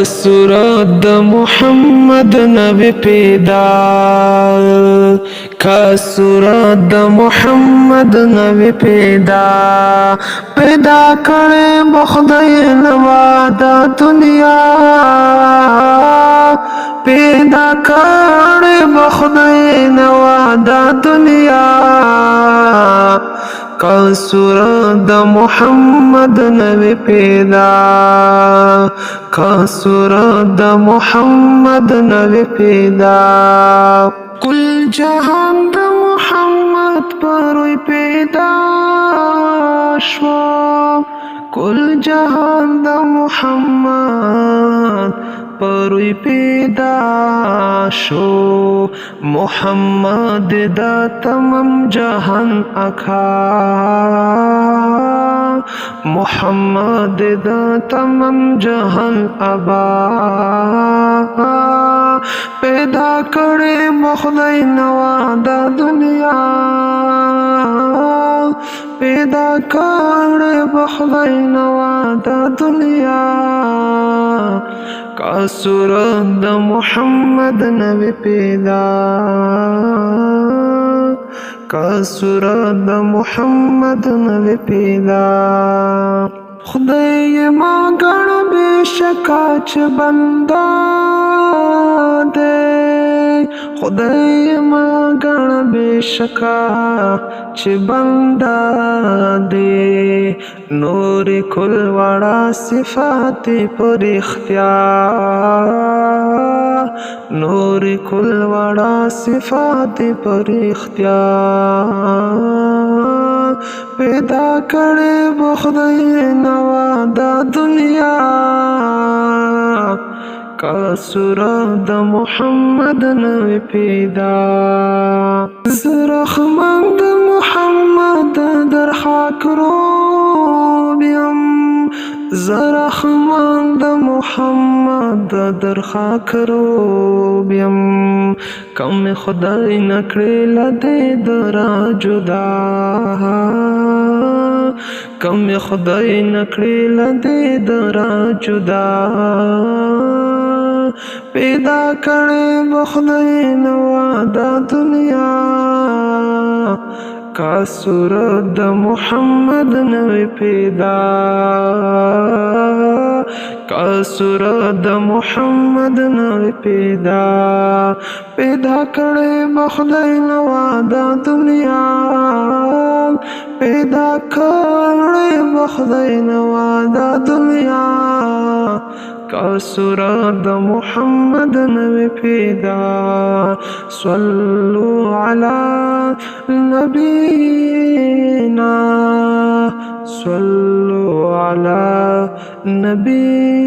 صورت محمد نبی پیدا کا صورت محمد نبی پیدا پیدا کرے بخدای نوادا دنیا پیدا کرے بخدای نوادا دنیا کا صورت محمد نبی پیدا کا صورت محمد نبی پیدا کل جہان دا محمد پروی پیدا شو کل جہان دا محمد پروی پیدا شو محمد دا تمام جہان اکھا محمد دا تمام جہان ابا پیدا کرے بخدای نوادا دنیا پیدا کرے بخدای نوادا دنیا کا صورت محمد نبی پیدا کا صورت محمد نبی پیدا خدای ما گڑ بے شکا چ بندہ دے خدای ما گڑ بے شکا چ بندہ دے نور کل وڑا صفات پر اختیار نور کل وڑا صفات پر اختیار پیدا کرے بخدای نوادا دنیا کا صورت محمد نبی پیدا زرخمند محمد در خاک روبیم زرخمند محمد در خاک روبیم کم خدای نکړی لدی درا جدا کم خدای نکړی لدی درا جدا پیدا کړي بخدای نوادا دنیا کا صورت محمد نبی پیدا کا صورت محمد نبی پیدا پیدا کړي بخدای نوادا دنیا پیدا کړي بخدای نوادا دنیا کا صورت محمد نبی پیدا صلو علی نبینا صلو علی نبینا